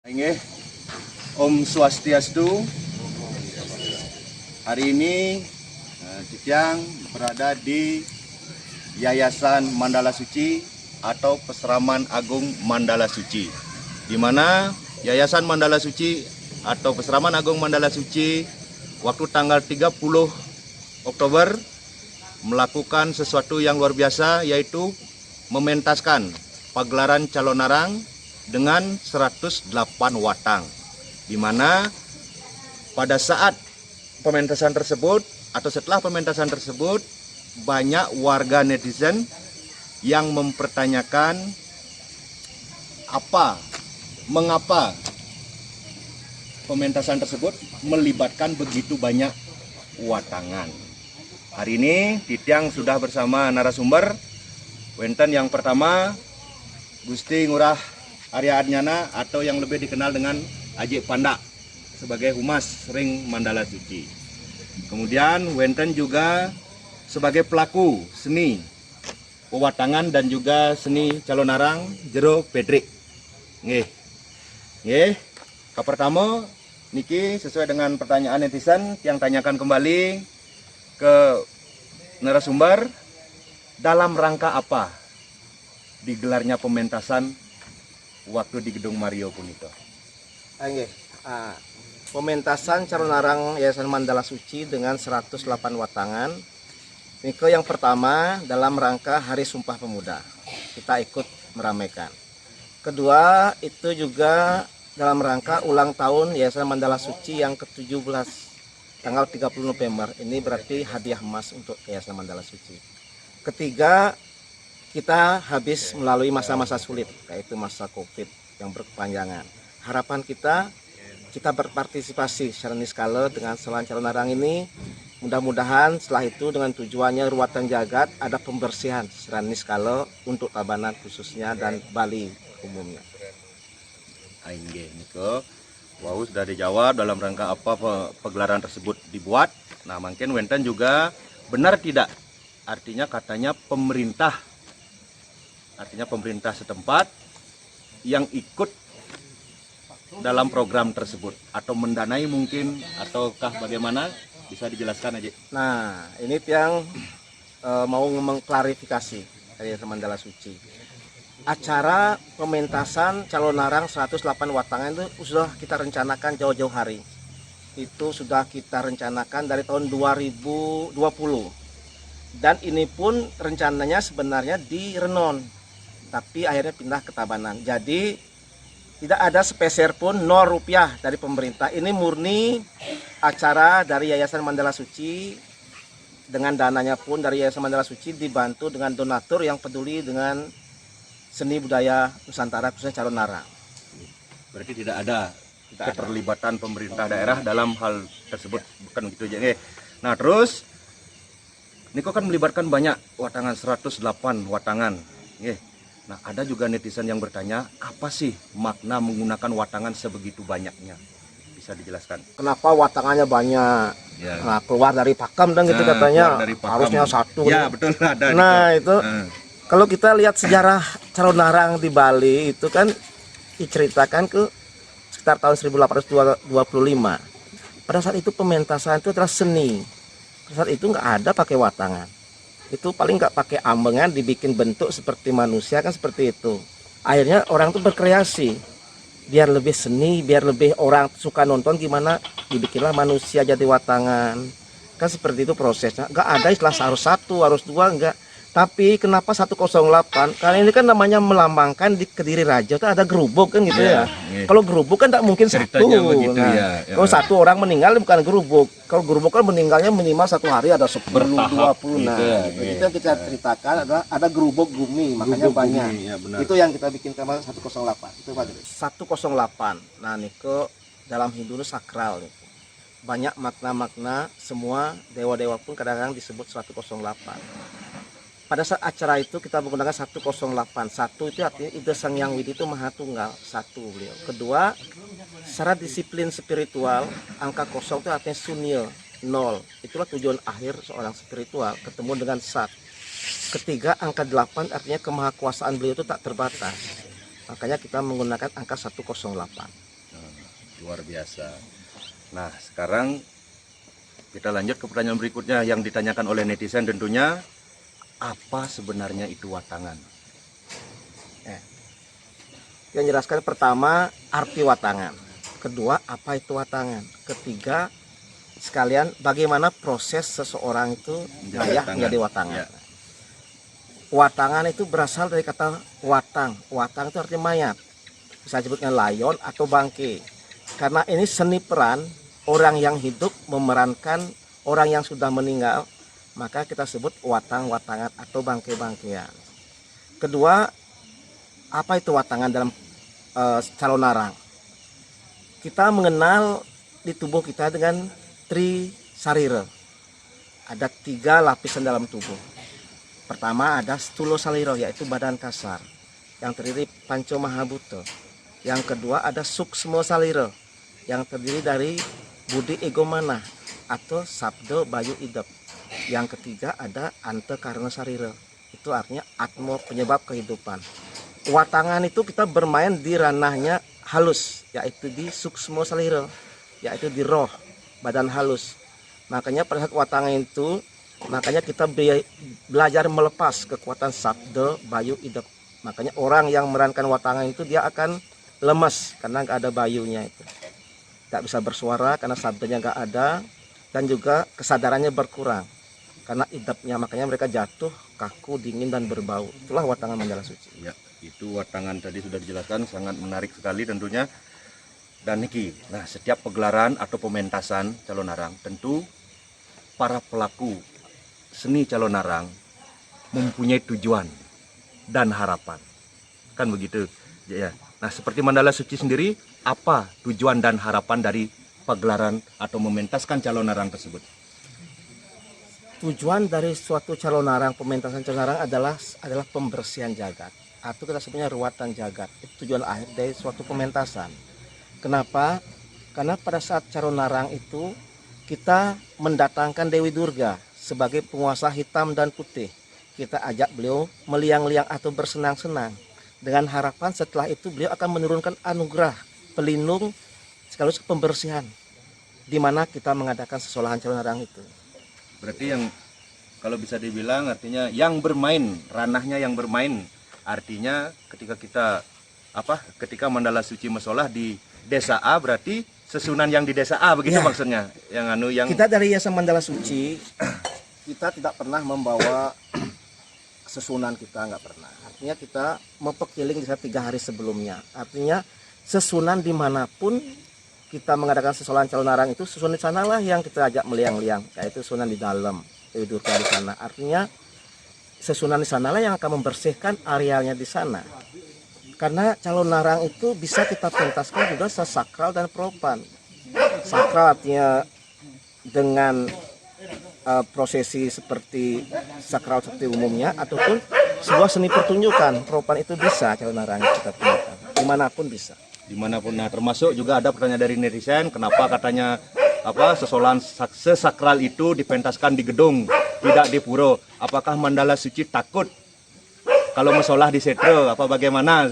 Nggih, Om Swastiastu. Hari ini Titiang berada di Yayasan Mandala Suci atau Peseraman Agung Mandala Suci, di mana Yayasan Mandala Suci atau Peseraman Agung Mandala Suci waktu tanggal 30 Oktober melakukan sesuatu yang luar biasa, yaitu mementaskan pagelaran calon narang dengan 108 watang, di mana pada saat pementasan tersebut atau setelah pementasan tersebut banyak warga netizen yang mempertanyakan mengapa pementasan tersebut melibatkan begitu banyak watangan. Hari ini Titiang sudah bersama narasumber. Wenten yang pertama Gusti Ngurah Arya Adnyana atau yang lebih dikenal dengan Ajik Panda sebagai Humas Ring Mandala Suci. Kemudian wenten juga sebagai pelaku seni pewatangan dan juga seni calon narang jero Pedrik. Nggih. Pertama niki sesuai dengan pertanyaan netizen yang tanyakan kembali ke narasumber, dalam rangka apa digelarnya pementasan waktu di Gedung Mario Punito? Pementasan calon narang Yayasan Mandala Suci dengan 108 watangan. Niko yang pertama dalam rangka Hari Sumpah Pemuda, kita ikut meramaikan. Kedua itu juga dalam rangka ulang tahun Yayasan Mandala Suci yang ke-17 tanggal 30 November. Ini berarti hadiah emas untuk Yayasan Mandala Suci. Ketiga, kita habis melalui masa-masa sulit, yaitu masa COVID yang berkepanjangan. Harapan kita berpartisipasi secara niskala dengan Selan Calon Narang ini. Mudah-mudahan setelah itu dengan tujuannya Ruatan Jagat ada pembersihan secara niskala untuk Tabanan khususnya dan Bali umumnya. Niko, wow, sudah dijawab dalam rangka apa pegelaran tersebut dibuat. Nah, mungkin wenten juga benar tidak? Artinya pemerintah setempat yang ikut dalam program tersebut atau mendanai mungkin, ataukah bagaimana, bisa dijelaskan aja. Nah, ini yang mau mengklarifikasi dari Mandala Suci. Acara pementasan calon narang 108 watangan itu sudah kita rencanakan jauh-jauh hari. Itu sudah kita rencanakan dari tahun 2020. Dan ini pun rencananya sebenarnya di Renon, tapi akhirnya pindah ke Tabanan. Jadi tidak ada sepeser pun 0 rupiah dari pemerintah. Ini murni acara dari Yayasan Mandala Suci, dengan dananya pun dari Yayasan Mandala Suci dibantu dengan donatur yang peduli dengan seni budaya Nusantara khususnya calon narang. Berarti tidak ada keterlibatan pemerintah daerah dalam hal tersebut, bukan gitu aja. Nah, terus Niko kan melibatkan banyak watangan, 108 watangan. Nah, ada juga netizen yang bertanya, apa sih makna menggunakan watangan sebegitu banyaknya? Bisa dijelaskan? Kenapa watangannya banyak? Ya. Nah, keluar dari pakem dan gitu katanya harusnya satu. Ya, betul ada. Nah, itu kalau kita lihat sejarah calon narang di Bali itu kan diceritakan ke sekitar tahun 1825. Pada saat itu pementasan itu adalah seni. Pada saat itu nggak ada pakai watangan. Itu paling nggak pakai ambengan, dibikin bentuk seperti manusia, kan seperti itu. Akhirnya orang tuh berkreasi biar lebih seni, biar lebih orang suka nonton, gimana dibikinlah manusia jadi watangan, kan seperti itu prosesnya. Nggak ada istilah harus satu, harus dua, enggak. Tapi kenapa 108? Karena ini kan namanya melambangkan di Kediri Raja itu ada gerubuk kan gitu ya. Kalau gerubuk kan tidak mungkin ceritanya satu. Begitu, nah, kalau satu orang meninggal bukan gerubuk. Kalau gerubuk kan meninggalnya minimal satu hari ada 10, 20. Nah, itu yang kita ceritakan ada gerubuk bumi, makanya banyak. Ya, itu yang kita bikin kemarin 108. Itu Pak. 108. Nah, Niko dalam Hindu itu sakral nih. Banyak makna-makna, semua dewa-dewa pun kadang-kadang disebut 108. Pada saat acara itu kita menggunakan 108. Satu itu artinya Ida Sang Yang Widi itu Maha Tunggal, satu beliau. Kedua, secara disiplin spiritual, angka 0 itu artinya sunil, 0. Itulah tujuan akhir seorang spiritual, ketemu dengan Sat. Ketiga, angka 8 artinya kemahakuasaan beliau itu tak terbatas. Makanya kita menggunakan angka 108. Luar biasa. Nah, sekarang kita lanjut ke pertanyaan berikutnya yang ditanyakan oleh netizen tentunya, apa sebenarnya itu watangan? Yang jelaskan pertama arti watangan, kedua apa itu watangan, ketiga sekalian bagaimana proses seseorang itu layak menjadi watangan. Ya. Watangan itu berasal dari kata watang. Watang itu artinya mayat. Bisa disebutkan layon atau bangke. Karena ini seni peran orang yang hidup memerankan orang yang sudah meninggal, maka kita sebut watang-watangan atau bangke-bangkean. Kedua, apa itu watangan dalam calon narang? Kita mengenal di tubuh kita dengan trisarira. Ada 3 lapisan dalam tubuh. Pertama ada stulo saliro, yaitu badan kasar yang terdiri panco mahabhuta. Yang kedua ada suksma saliro yang terdiri dari budi ego mana atau sabdo bayu idep. Yang ketiga ada anta karena sarira, itu artinya atma penyebab kehidupan. Watangan itu kita bermain di ranahnya halus, yaitu di suksma saliro, yaitu di roh badan halus. Makanya pada saat watangan itu, makanya kita belajar melepas kekuatan sabda bayu idep. Makanya orang yang memerankan watangan itu dia akan lemas karena nggak ada bayunya itu, nggak bisa bersuara karena sabdanya nggak ada, dan juga kesadarannya berkurang karena idepnya. Makanya mereka jatuh kaku, dingin dan berbau. Itulah watangan Mandala Suci. Ya, itu watangan tadi sudah dijelaskan, sangat menarik sekali tentunya. Dan Niki, nah setiap pegelaran atau pementasan calon narang, tentu para pelaku seni calon narang mempunyai tujuan dan harapan, kan begitu ya. Nah, seperti Mandala Suci sendiri, apa tujuan dan harapan dari pagelaran atau mementaskan calon narang tersebut? Tujuan dari suatu calon narang, pementasan calon narang adalah pembersihan jagat, atau kita sebutnya ruatan jagat. Itu tujuan akhir dari suatu pementasan. Kenapa? Karena pada saat calon narang itu kita mendatangkan Dewi Durga sebagai penguasa hitam dan putih. Kita ajak beliau meliang-liang atau bersenang-senang, dengan harapan setelah itu beliau akan menurunkan anugerah pelindung sekaligus pembersihan, di mana kita mengadakan sesolahan calon narang itu. Berarti yang kalau bisa dibilang artinya yang bermain, ranahnya yang bermain, artinya ketika Mandala Suci Mesolah di Desa A, berarti sesunan yang di Desa A, begitu Ya. maksudnya? Yang Kita dari Yayasan Mandala Suci, kita tidak pernah membawa sesunan, kita nggak pernah. Artinya kita memperkeliling di 3 hari sebelumnya. Artinya sesunan dimanapun kita mengadakan sesolahan calon narang itu, sesunan di sanalah yang kita ajak meliang-liang, yaitu sunan di dalam, Dewi Durga di sana. Artinya sesunan di sanalah yang akan membersihkan arealnya di sana. Karena calon narang itu bisa kita pentaskan juga sesakral dan propan. Sakral artinya dengan prosesi seperti sakral seperti umumnya, ataupun sebuah seni pertunjukan. Propan itu bisa calon narang kita tunjukkan dimanapun bisa. dimanapun. Nah, termasuk juga ada pertanyaan dari netizen, kenapa katanya sesolahan sesakral itu dipentaskan di gedung, tidak di pura? Apakah Mandala Suci takut kalau mesolah di setro, apa bagaimana?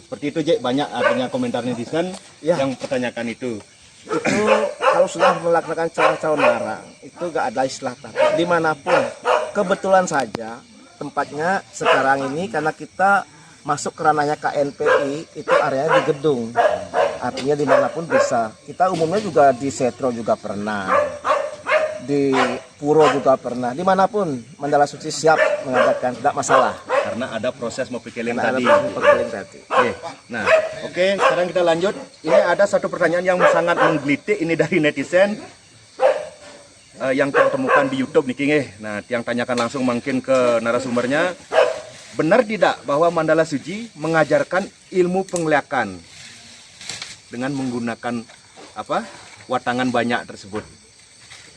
Seperti itu, Jek, banyak artinya komentar netizen Ya. yang pertanyakan itu. Itu kalau sudah melaksanakan calon narang itu gak ada istilah takut dimanapun. Kebetulan saja tempatnya sekarang ini karena kita masuk ke ranahnya KNPI, itu areanya di gedung, artinya dimanapun bisa. Kita umumnya juga di setro juga pernah, di puro juga pernah, dimanapun Mandala Suci siap mengadakan, tidak masalah. Karena ada proses memperkeling Karena tadi. ada perkeling tadi. Oke. Nah, oke, sekarang kita lanjut. Ini ada satu pertanyaan yang sangat menggelitik ini dari netizen yang kita temukan di YouTube nih, King. Nah, yang tanyakan langsung mungkin ke narasumbernya. Benar tidak bahwa Mandala Suci mengajarkan ilmu penglihakan dengan menggunakan watangan banyak tersebut?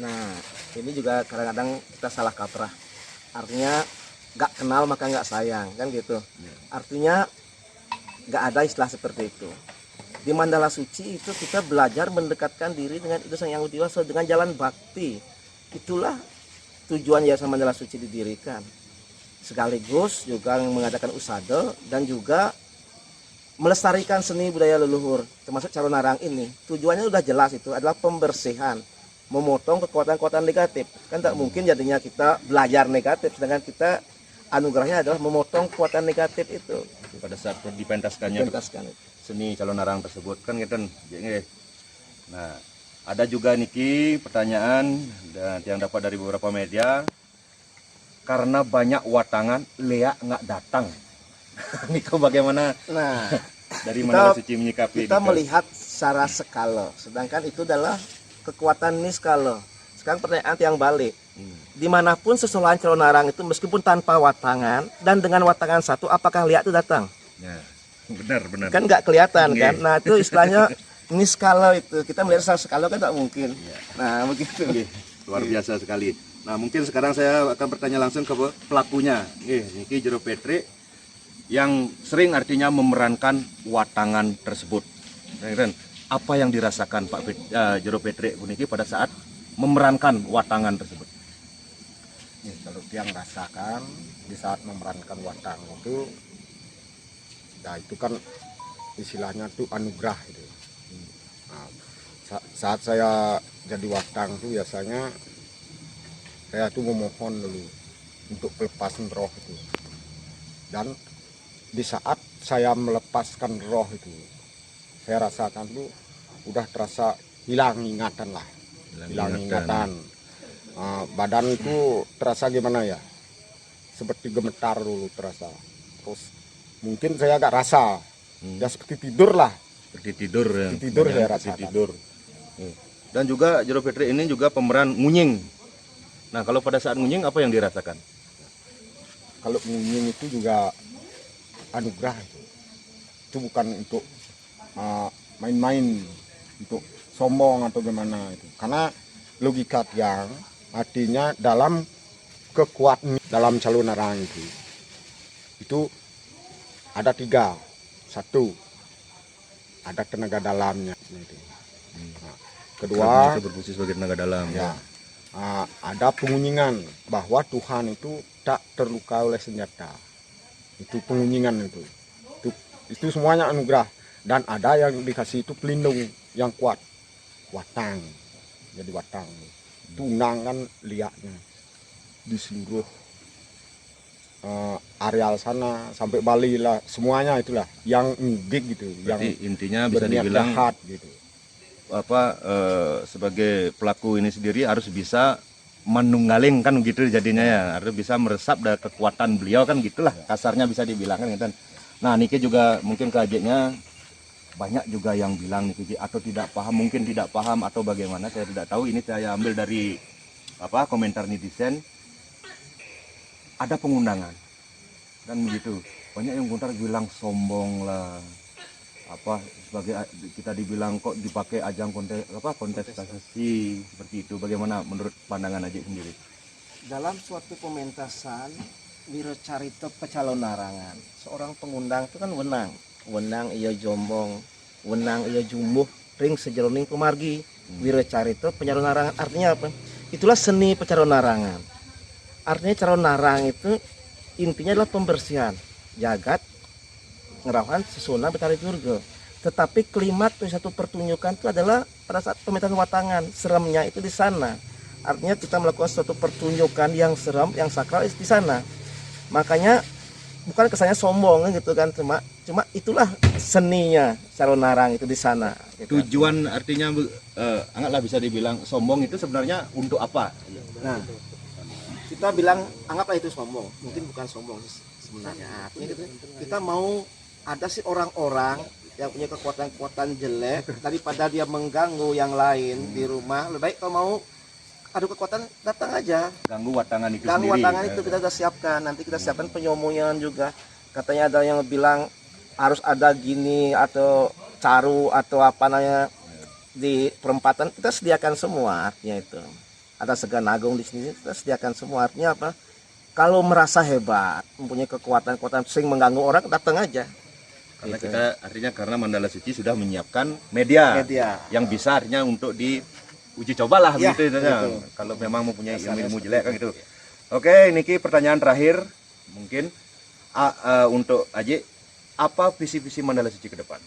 Nah, ini juga kadang-kadang kita salah kaprah. Artinya nggak kenal maka nggak sayang, kan gitu. Artinya nggak ada istilah seperti itu. Di Mandala Suci itu kita belajar mendekatkan diri dengan itu Sang Yang Widi Wasa dengan jalan bakti. Itulah tujuan Yayasan Mandala Suci didirikan. Sekaligus juga mengadakan usada dan juga melestarikan seni budaya leluhur, termasuk Calon Narang ini. Tujuannya sudah jelas, itu adalah pembersihan, memotong kekuatan-kekuatan negatif. Kan tak mungkin jadinya kita belajar negatif, sedangkan kita anugerahnya adalah memotong kekuatan negatif itu. Pada saat dipentaskannya Pentaskan itu. seni Calon Narang tersebut kan gitu. Nah, ada juga niki pertanyaan dan yang dapat dari beberapa media, karena banyak watangan Lea nggak datang. Niko bagaimana Nah, dari kita- Menara Suci menyikapi kita Niko? melihat secara skala, sedangkan itu adalah kekuatan niskala. Sekarang pertanyaan yang balik, dimanapun seseorang Calon Narang itu meskipun tanpa watangan dan dengan watangan satu, apakah Lea itu datang? Ya, benar. Kan nggak kelihatan Oke. kan? Nah itu istilahnya niskala itu, kita melihat secara skala kan tak mungkin. Iya. Nah begitu. Oke, luar biasa sekali. Nah, mungkin sekarang saya akan bertanya langsung ke pelakunya. Niki Jero Petri yang sering artinya memerankan watangan tersebut. Dan apa yang dirasakan Pak Jero Petri Bu Niki pada saat memerankan watangan tersebut? Nih, kalau yang rasakan di saat memerankan watang itu, ya itu kan istilahnya tuh anugerah itu. Nah, saat saya jadi watang tuh biasanya saya tuh memohon dulu untuk pelepasan roh itu. Dan di saat saya melepaskan roh itu, saya rasakan tuh udah terasa hilang ingatan lah, hilang ingatan. Badan itu terasa gimana ya, seperti gemetar dulu terasa. Terus mungkin saya agak rasa ya seperti tidur lah, Seperti tidur ya. Seperti tidur saya Seperti rasakan. tidur. Dan juga Jero Petri ini juga pemeran ngunying. Nah, kalau pada saat ngunying apa yang dirasakan? kalau ngunying itu juga anugerah itu bukan untuk main-main, untuk sombong atau gimana itu, karena logika yang artinya dalam kekuatan dalam Calon Narang itu ada 3. 1, ada tenaga dalamnya itu. Nah, kedua, Itu berfungsi sebagai tenaga dalam. ya, ada pengunyingan bahwa Tuhan itu tak terluka oleh senjata. Itu pengunyingan itu semuanya anugerah. Dan ada yang dikasih itu pelindung yang kuat, watang. Jadi watang itu undangan liaknya di seluruh areal sana sampai Bali lah, semuanya itulah yang ngigik gitu, Berarti yang intinya bisa berniat dibilang jahat gitu. sebagai pelaku ini sendiri harus bisa menunggaling kan gitu jadinya ya, harus bisa meresap dari kekuatan beliau kan gitulah kasarnya bisa dibilang kan gitu. Nah, Niki juga mungkin kagetnya banyak juga yang bilang Niki atau tidak paham, mungkin tidak paham atau bagaimana saya tidak tahu, ini saya ambil dari komentar netizen, ada pengundangan kan begitu, banyak yang komentar bilang sombong lah, sebagai kita dibilang kok dipakai ajang kontestasi seperti itu. Bagaimana menurut pandangan Ajik sendiri? Dalam suatu pementasan Wiracarita Pecalon Narangan, seorang pengundang itu kan wenang iya jombong, wenang iya jumbuh, ring sejeroning kumargi. Wiracarita Pecalon Narangan artinya apa? Itulah seni Pecalon Narangan. Artinya Calon Narang itu intinya adalah pembersihan jagat, ngerawan sesuna betari durga. Tetapi klimat dari satu pertunjukan itu adalah pada saat pementasan watangan, seremnya itu di sana. Artinya kita melakukan suatu pertunjukan yang serem, yang sakral di sana. Makanya bukan kesannya sombong kan gitu kan, cuma itulah seninya Calon Narang itu di sana. Gitu. Tujuan artinya anggaplah bisa dibilang sombong itu sebenarnya untuk apa? Nah, kita bilang anggaplah itu sombong, mungkin bukan sombong sebenarnya. Artinya gitu, kita mau ada sih orang-orang yang punya kekuatan-kekuatan jelek daripada dia mengganggu yang lain di rumah, lebih baik kalau mau adu kekuatan datang aja. Ganggu watangan itu Ganggu sendiri. watangan itu kita sudah siapkan, nanti kita siapkan penyomongan juga. Katanya ada yang bilang harus ada gini atau caru atau apa namanya di perempatan, kita sediakan semua artinya itu. Ada Segan Agung di sini, kita sediakan semua. Artinya apa? Kalau merasa hebat, mempunyai kekuatan-kekuatan sering mengganggu orang, datang aja. Karena Gitu. kita artinya karena Mandala Suci sudah menyiapkan media, Media. yang bisa artinya untuk diuji cobalah Ya, begitu ya. betul. Kalau memang mempunyai Dasarnya ilmu seperti jelek kan itu. gitu. Oke, Niki pertanyaan terakhir mungkin untuk Aji, apa visi-visi Mandala Suci ke depan?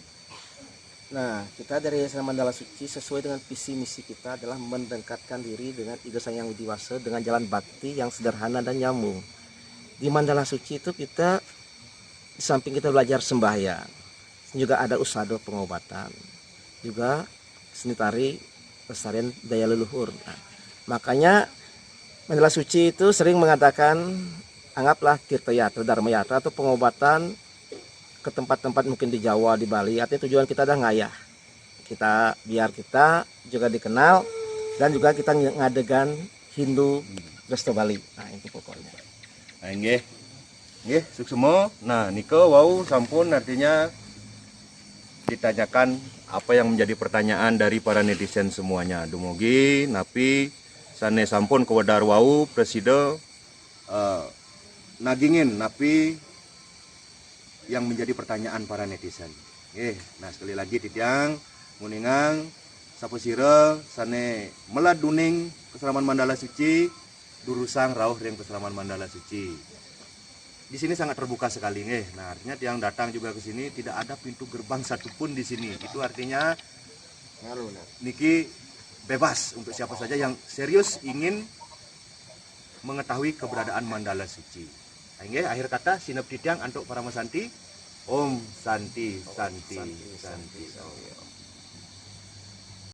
Nah, kita dari Yayasan Mandala Suci sesuai dengan visi misi kita adalah mendekatkan diri dengan Igosang Yang Widiwasa dengan jalan bakti yang sederhana dan nyambung. Di Mandala Suci itu kita di samping kita belajar sembahyang, juga ada usado pengobatan, juga seni tari pelestarian daya leluhur. Nah, makanya Mandala Suci itu sering mengatakan anggaplah tirta yatra, dharma yatra atau pengobatan ke tempat-tempat mungkin di Jawa, di Bali. Artinya tujuan kita adalah ngayah. Kita biar kita juga dikenal dan juga kita ngadegan Hindu Resto Bali. Nah, itu pokoknya. Nah, nggih, suksemo. Nah, niko wau sampun artinya ditanyakan apa yang menjadi pertanyaan dari para netizen semuanya. Dumugi napi sane sampun kewedar wau preside nagingin napi yang menjadi pertanyaan para netizen. Nah sekali lagi titiang muningang saposira sane meladuning Peseraman Mandala Suci durusang rauh ring Peseraman Mandala Suci. Di sini sangat terbuka sekali nggih. Nah artinya tiang datang juga ke sini tidak ada pintu gerbang satupun di sini. Itu artinya niki bebas untuk siapa saja yang serius ingin mengetahui keberadaan Mandala Suci. Akhir kata sinep titiang antuk para masanti. Om Santi Santi Santi.